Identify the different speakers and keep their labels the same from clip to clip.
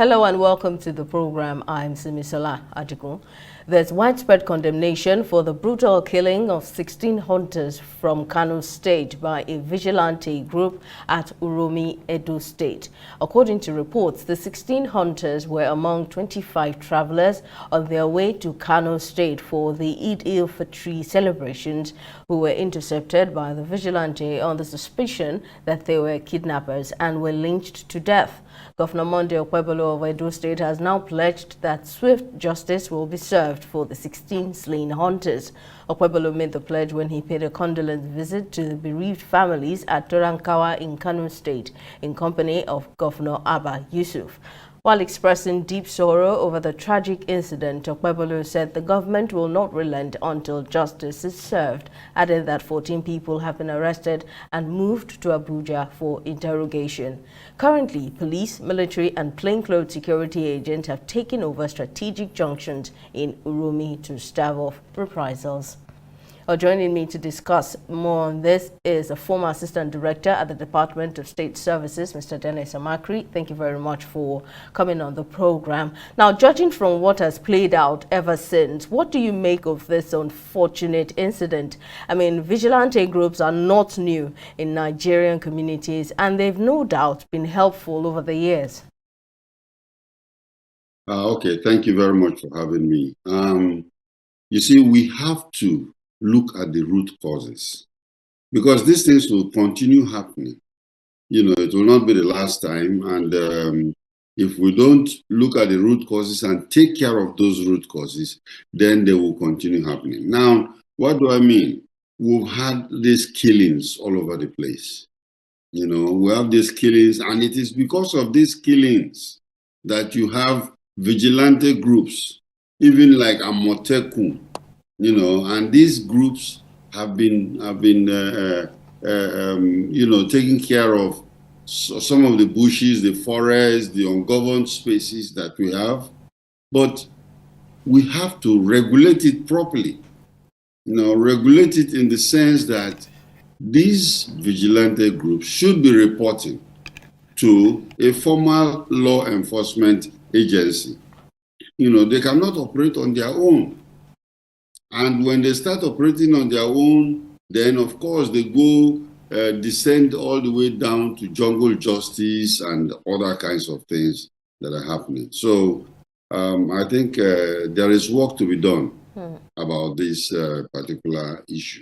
Speaker 1: Hello and welcome to the program. I'm Simisola Adigun. There's widespread condemnation for the brutal killing of 16 hunters from Kano State by a vigilante group at Uromi, Edo State. According to reports, the 16 hunters were among 25 travelers on their way to Kano State for the Eid-el-Fitr celebrations who were intercepted by the vigilante on the suspicion that they were kidnappers and were lynched to death. Governor Monday Okpebolo of Edo State has now pledged that swift justice will be served for the 16 slain hunters. Okpebolo made the pledge when he paid a condolence visit to the bereaved families at Torankawa in Kano State in company of Governor Abba Yusuf. While expressing deep sorrow over the tragic incident, Okpebolo said the government will not relent until justice is served, adding that 14 people have been arrested and moved to Abuja for interrogation. Currently, police, military and plainclothes security agents have taken over strategic junctions in Uromi to stave off reprisals. Joining me to discuss more on this is a former Assistant Director at the Department of State Services, Mr. Dennis Amakri. Thank you very much for coming on the program. Now, judging from what has played out ever since, what do you make of this unfortunate incident? I mean, vigilante groups are not new in Nigerian communities, and they've no doubt been helpful over the years.
Speaker 2: Okay, thank you very much for having me. You see, we have to look at the root causes, because these things will continue happening. You know, it will not be the last time. And if we don't look at the root causes and take care of those root causes, then they will continue happening. Now, what do I mean? We've had these killings all over the place. You know, we have these killings, and it is because of these killings that you have vigilante groups, even like Amotekun. You know, and these groups have been taking care of some of the bushes, the forests, the ungoverned spaces that we have. But we have to regulate it properly. You know, regulate it in the sense that these vigilante groups should be reporting to a formal law enforcement agency. You know, they cannot operate on their own. And when they start operating on their own, then of course they go descend all the way down to jungle justice and other kinds of things that are happening. So I think there is work to be done about this particular issue.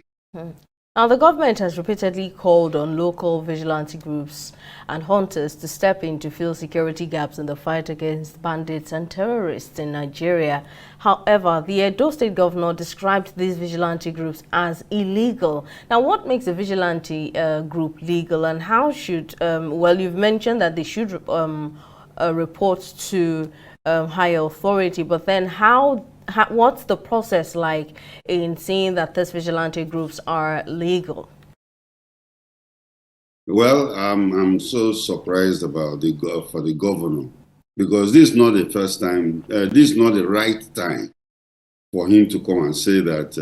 Speaker 1: Now, the government has repeatedly called on local vigilante groups and hunters to step in to fill security gaps in the fight against bandits and terrorists in Nigeria. However, the Edo State governor described these vigilante groups as illegal. Now, what makes a vigilante group legal, and how should, well, you've mentioned that they should report to higher authority, but then what's the process like in seeing that these vigilante groups are legal?
Speaker 2: Well, I'm so surprised about for the governor, because this is not the first time, this is not the right time for him to come and say that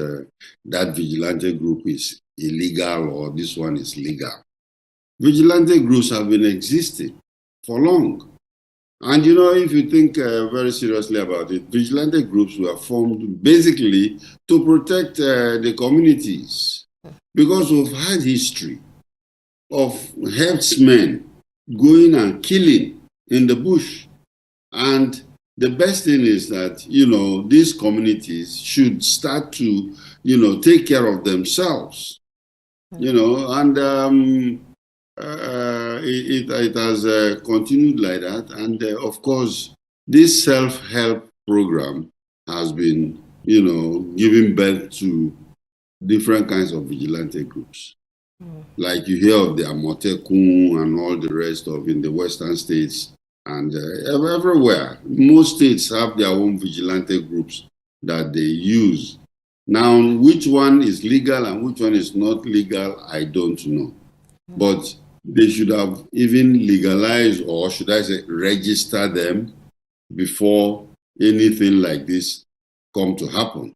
Speaker 2: that vigilante group is illegal or this one is legal. Vigilante groups have been existing for long. And you know, if you think very seriously about it, vigilante groups were formed basically to protect the communities, because we've had history of herdsmen going and killing in the bush. And the best thing is that, you know, these communities should start to, you know, take care of themselves, you know, and it has continued like that. And of course, this self-help program has been, you know, giving birth to different kinds of vigilante groups. Like you hear of the Amotekun and all the rest of in the western states and everywhere. Most states have their own vigilante groups that they use. Now, which one is legal and which one is not legal, I don't know. But they should have even legalized, or should I say register them, before anything like this come to happen.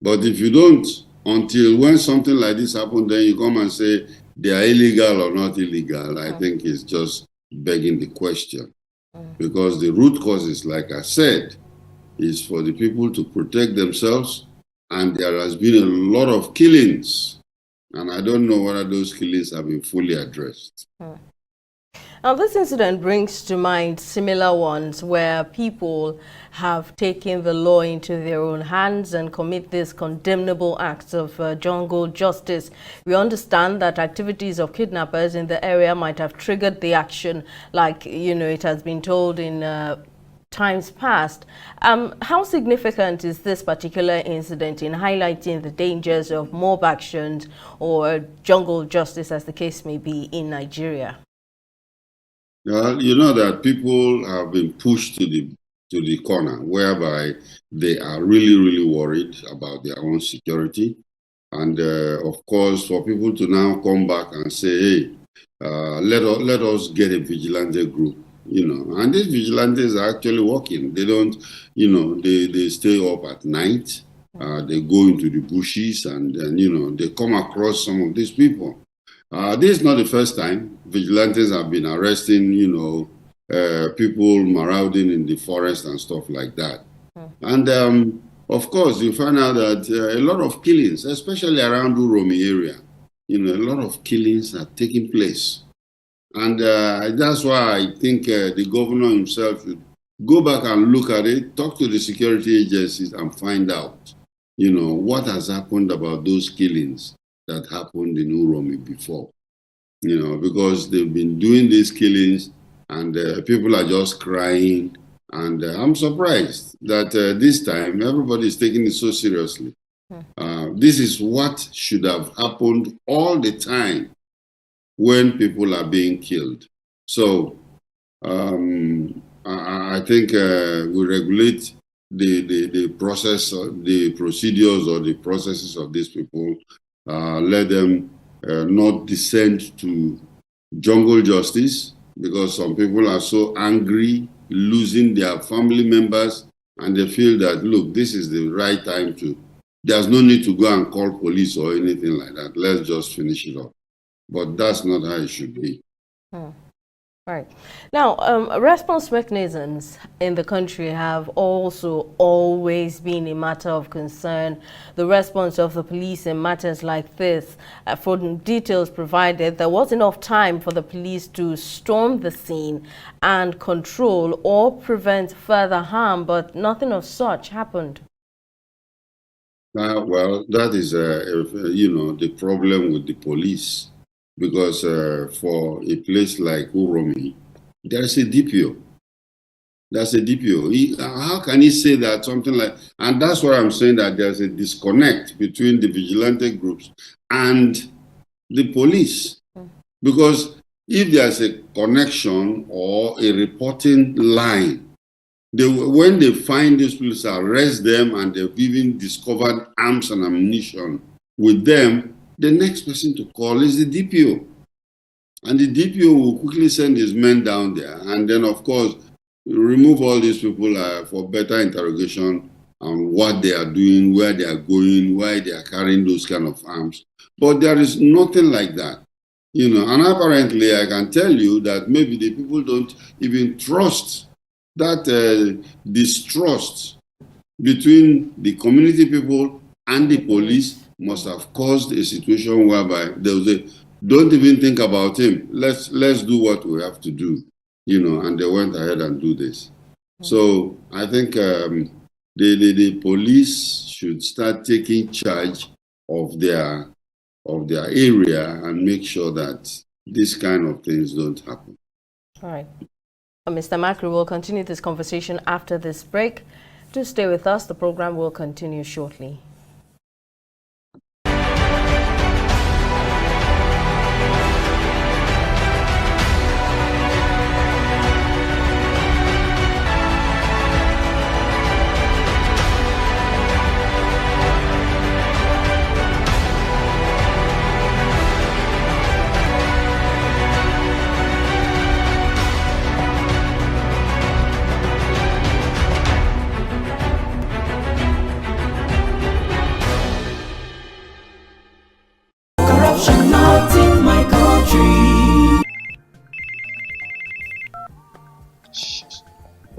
Speaker 2: But if you don't, until when something like this happens, then you come and say they are illegal or not illegal, I think it's just begging the question. because the root causes, like I said, is for the people to protect themselves, and there has been a lot of killings, and I don't know whether those killings have been fully addressed.
Speaker 1: Now, this incident brings to mind similar ones where people have taken the law into their own hands and commit these condemnable acts of jungle justice. We understand that activities of kidnappers in the area might have triggered the action, like, it has been told in times past. How significant is this particular incident in highlighting the dangers of mob actions or jungle justice, as the case may be, in Nigeria?
Speaker 2: You know that people have been pushed to the corner, whereby they are really, really worried about their own security. And of course, for people to now come back and say, hey, let us get a vigilante group, and these vigilantes are actually working. They don't, they stay up at night. They go into the bushes and they come across some of these people. This is not the first time vigilantes have been arresting, people marauding in the forest and stuff like that. And of course, you find out that a lot of killings, especially around Uromi area, a lot of killings are taking place. And that's why I think the governor himself should go back and look at it, talk to the security agencies and find out, what has happened about those killings that happened in Uromi before, because they've been doing these killings and people are just crying. And I'm surprised that this time everybody is taking it so seriously. This is what should have happened all the time when people are being killed. So I think we regulate the process, the procedures or the processes of these people. Let them not descend to jungle justice, because some people are so angry losing their family members and they feel that, look, this is the right time there's no need to go and call police or anything like that. Let's just finish it up. But that's not how it should be.
Speaker 1: Right. Now, response mechanisms in the country have also always been a matter of concern. The response of the police in matters like this, from details provided, there was enough time for the police to storm the scene and control or prevent further harm, but nothing of such happened.
Speaker 2: Well, that is, the problem with the police. Because for a place like Uromi, there's a DPO. That's a DPO. How can he say that something like, and that's why I'm saying that there's a disconnect between the vigilante groups and the police. Because if there's a connection or a reporting line, when they find these police, arrest them, and they've even discovered arms and ammunition with them, the next person to call is the DPO. And the DPO will quickly send his men down there. And then, of course, remove all these people for better interrogation on what they are doing, where they are going, why they are carrying those kind of arms. But there is nothing like that. And apparently I can tell you that maybe the people don't even trust that distrust between the community people and the police must have caused a situation whereby they will say, don't even think about him. Let's do what we have to do, and they went ahead and do this. So I think the police should start taking charge of their area and make sure that these kind of things don't happen.
Speaker 1: All right. Mr. Makri, we'll continue this conversation after this break. Do stay with us. The program will continue shortly.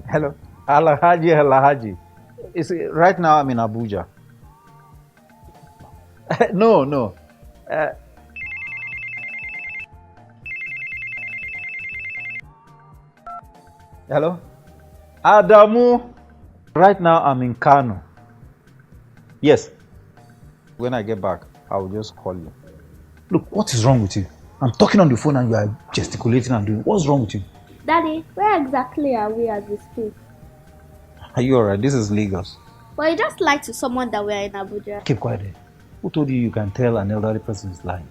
Speaker 3: Hello. Alhaji, Alhaji. Right now I'm in Abuja. No, no. Uh, hello? Adamu. Right now I'm in Kano. Yes. When I get back, I will just call you. Look, what is wrong with you? I'm talking on the phone and you are gesticulating and doing. What's wrong with you?
Speaker 4: Daddy, where exactly are we as we speak?
Speaker 3: Are you alright? This is Lagos.
Speaker 4: Well, you just lied to someone that we're in Abuja.
Speaker 3: Keep quiet. Who told you you can tell an elderly person is lying?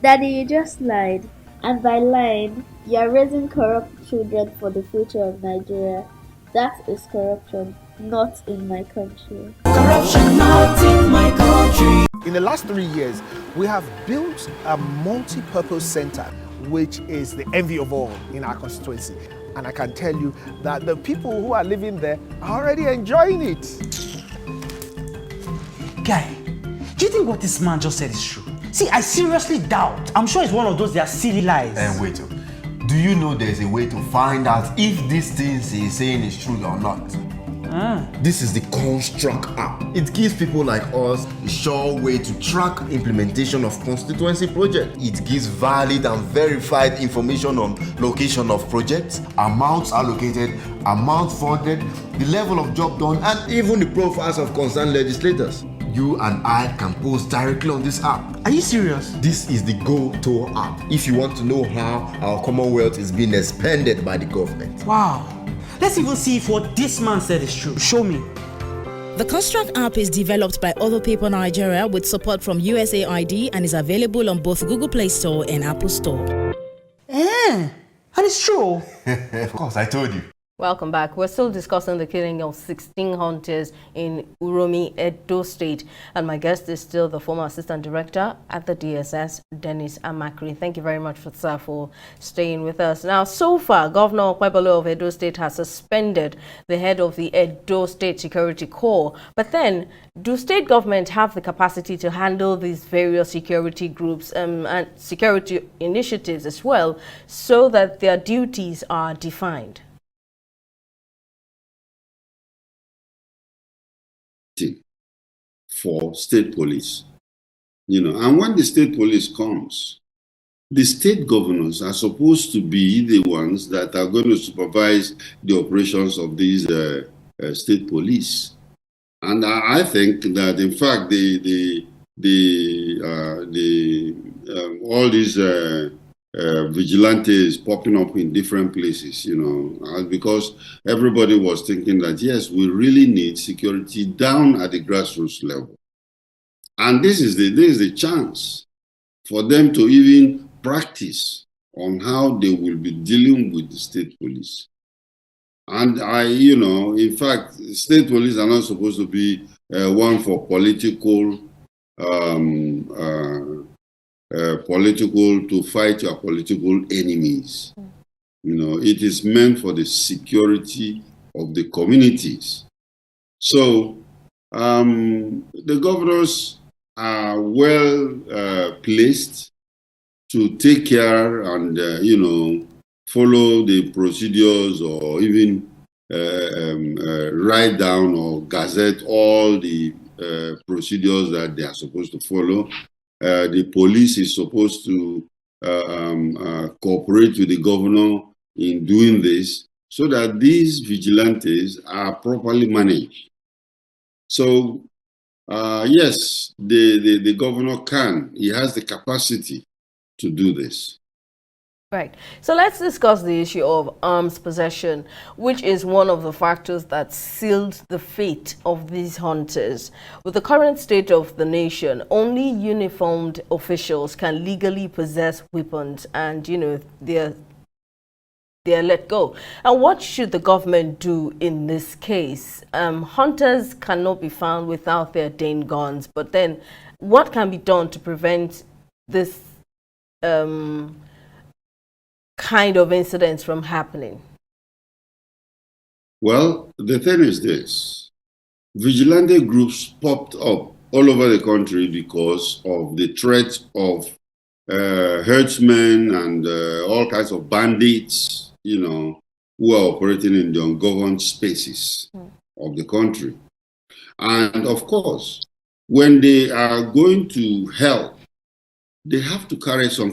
Speaker 4: Daddy, you just lied. And by lying, you're raising corrupt children for the future of Nigeria. That is corruption, not in my country.
Speaker 5: Corruption not in my country.
Speaker 6: In the last 3 years, we have built a multi-purpose center, which is the envy of all in our constituency. And I can tell you that the people who are living there are already enjoying it.
Speaker 5: Guy, do you think what this man just said is true? See, I seriously doubt. I'm sure it's one of those their silly lies.
Speaker 7: And wait, do you know there's a way to find out if these things he's saying is true or not? This is the Construct app. It gives people like us a sure way to track implementation of constituency projects. It gives valid and verified information on location of projects, amounts allocated, amount funded, the level of job done, and even the profiles of concerned legislators. You and I can post directly on this app.
Speaker 5: Are you serious?
Speaker 7: This is the Go-To app if you want to know how our Commonwealth is being expanded by the government.
Speaker 5: Wow. Let's even see if what this man said is true. Show me.
Speaker 8: The Construct app is developed by Other People Nigeria with support from USAID and is available on both Google Play Store and Apple Store.
Speaker 5: And it's true.
Speaker 7: Of course, I told you.
Speaker 1: Welcome back. We're still discussing the killing of 16 hunters in Uromi, Edo State. And my guest is still the former assistant director at the DSS, Dennis Amakri. Thank you very much, sir, for staying with us. Now, so far, Governor Kwebolo of Edo State has suspended the head of the Edo State Security Corps. But then, do state government have the capacity to handle these various security groups and security initiatives as well, so that their duties are defined?
Speaker 2: For state police, and when the state police comes, the state governors are supposed to be the ones that are going to supervise the operations of these state police. And I think that, in fact, all these vigilantes popping up in different places, because everybody was thinking that, yes, we really need security down at the grassroots level. And this is the chance for them to even practice on how they will be dealing with the state police. And in fact, state police are not supposed to be one for political to fight your political enemies. It is meant for the security of the communities. So the governors are well placed to take care and follow the procedures, or even write down or gazette all the procedures that they are supposed to follow. The police is supposed to cooperate with the governor in doing this, so that these vigilantes are properly managed. So, yes, the governor he has the capacity to do this.
Speaker 1: Right. So let's discuss the issue of arms possession, which is one of the factors that sealed the fate of these hunters. With the current state of the nation, only uniformed officials can legally possess weapons, and they're let go. And what should the government do in this case? Hunters cannot be found without their ordained guns, but then what can be done to prevent this kind of incidents from happening?
Speaker 2: Well, the thing is this: vigilante groups popped up all over the country because of the threat of herdsmen and all kinds of bandits, who are operating in the ungoverned spaces of the country. And of course, when they are going to help, they have to carry some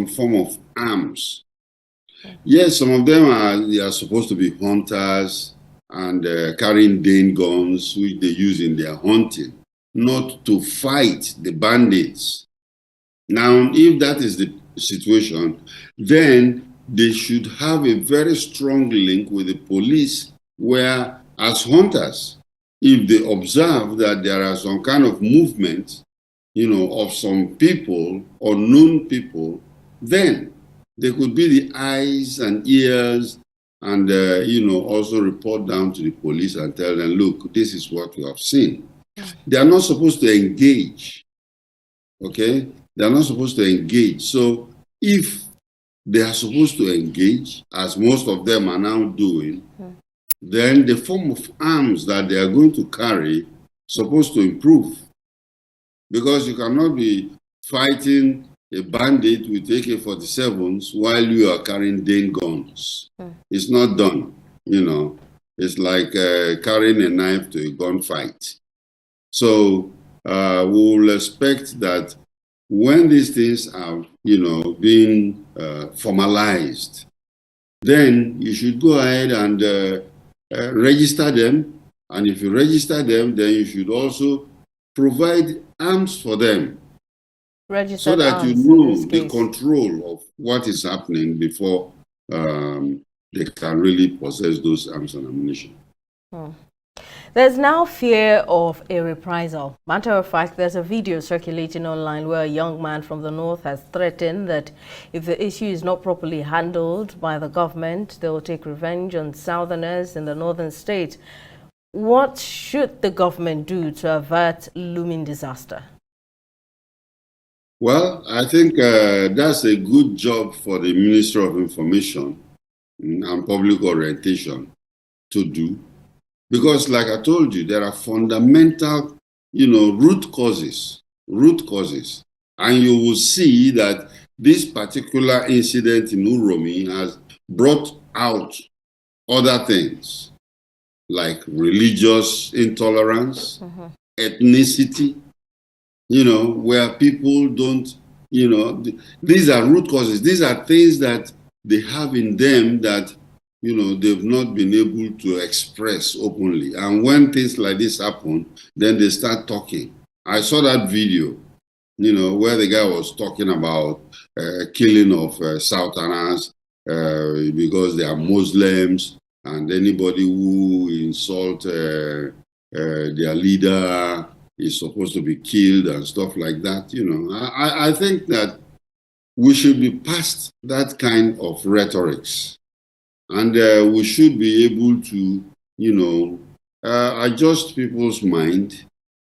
Speaker 2: form of arms. Yes, some of them are supposed to be hunters and carrying Dane guns, which they use in their hunting, not to fight the bandits. Now, if that is the situation, then they should have a very strong link with the police, where as hunters, if they observe that there are some kind of movement, of some people, unknown people, then they could be the eyes and ears and, also report down to the police and tell them, look, this is what we have seen. They are not supposed to engage, okay? They are not supposed to engage. So if they are supposed to engage, as most of them are now doing, then the form of arms that they are going to carry supposed to improve. Because you cannot be fighting a bandit with AK-47s while you are carrying Dane guns. It's not done, It's like carrying a knife to a gunfight. So we will expect that when these things are, being formalized, then you should go ahead and register them. And if you register them, then you should also provide arms for them, so that you know the control of what is happening before they can really possess those arms and ammunition.
Speaker 1: There's now fear of a reprisal. Matter of fact, there's a video circulating online where a young man from the north has threatened that if the issue is not properly handled by the government, they will take revenge on southerners in the northern state. What should the government do to avert looming disaster?
Speaker 2: Well, I think that's a good job for the Ministry of Information and Public Orientation to do. Because like I told you, there are fundamental, root causes. And you will see that this particular incident in Uromi has brought out other things, like religious intolerance, ethnicity, where people don't, these are root causes. These are things that they have in them that, they've not been able to express openly. And when things like this happen, then they start talking. I saw that video, where the guy was talking about killing of Southerners because they are Muslims, and anybody who insult their leader is supposed to be killed and stuff like that. I think that we should be past that kind of rhetorics. And we should be able to, adjust people's mind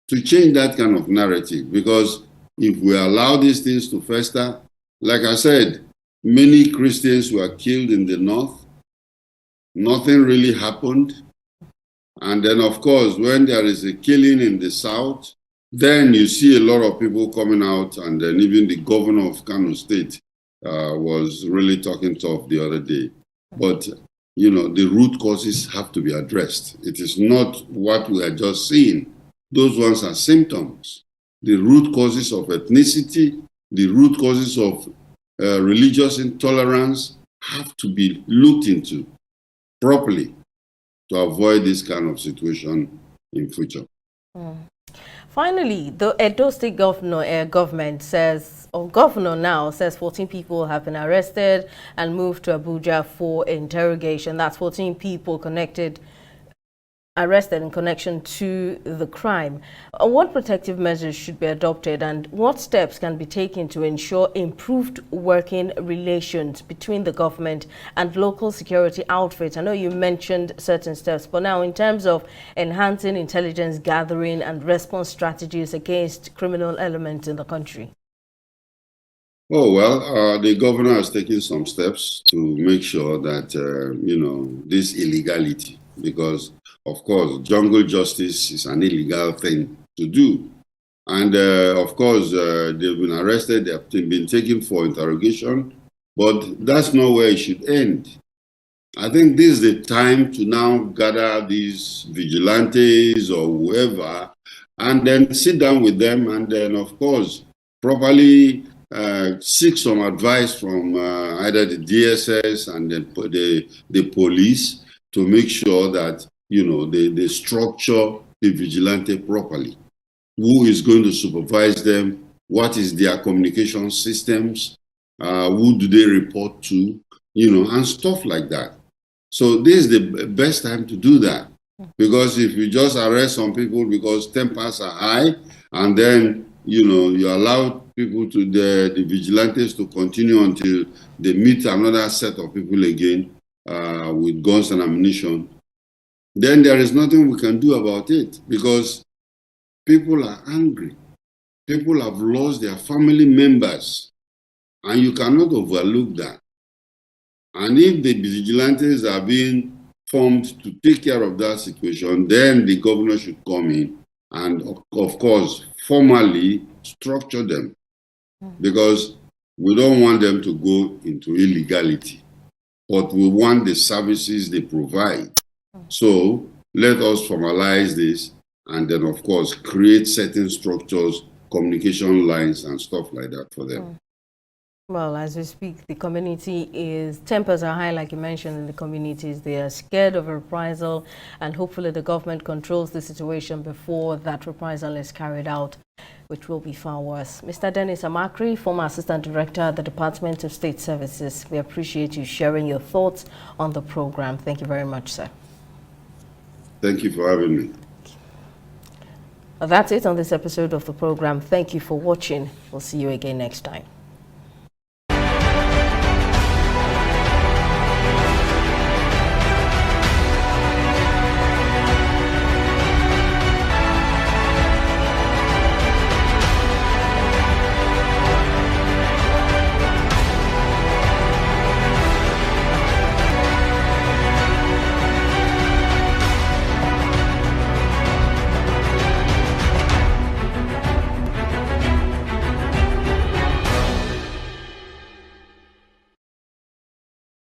Speaker 2: to change that kind of narrative. Because if we allow these things to fester, like I said, many Christians were killed in the north. Nothing really happened. And then, of course, when there is a killing in the south, then you see a lot of people coming out, and then even the governor of Kano State was really talking tough the other day. But, the root causes have to be addressed. It is not what we are just seeing. Those ones are symptoms. The root causes of ethnicity, the root causes of religious intolerance have to be looked into properly to avoid this kind of situation in future.
Speaker 1: Finally, the Edo State government says 14 people have been arrested and moved to Abuja for interrogation. That's 14 people arrested in connection to the crime. What protective measures should be adopted, and what steps can be taken to ensure improved working relations between the government and local security outfits? I know you mentioned certain steps, but now in terms of enhancing intelligence gathering and response strategies against criminal elements in the country.
Speaker 2: Oh, well, the governor has taken some steps to make sure that, this illegality, because of course, jungle justice is an illegal thing to do. And of course, they've been arrested, they've been taken for interrogation, but that's not where it should end. I think this is the time to now gather these vigilantes or whoever and then sit down with them and then, of course, properly seek some advice from either the DSS and the police to make sure that, they structure the vigilante properly. Who is going to supervise them? What is their communication systems? Who do they report to? And stuff like that. So this is the best time to do that. Because if you just arrest some people because tempers are high, and then, you allow people the vigilantes to continue until they meet another set of people again with guns and ammunition, then there is nothing we can do about it because people are angry. People have lost their family members, and you cannot overlook that. And if the vigilantes are being formed to take care of that situation, then the governor should come in and, of course, formally structure them, because we don't want them to go into illegality, but we want the services they provide. So let us formalize this and then, of course, create certain structures, communication lines and stuff like that for them.
Speaker 1: Well, as we speak, the community tempers are high, like you mentioned, in the communities. They are scared of a reprisal, and hopefully the government controls the situation before that reprisal is carried out, which will be far worse. Mr. Dennis Amakri, former Assistant Director at the Department of State Services, we appreciate you sharing your thoughts on the program. Thank you very much, sir.
Speaker 2: Thank you for having me.
Speaker 1: Well, that's it on this episode of the program. Thank you for watching. We'll see you again next time.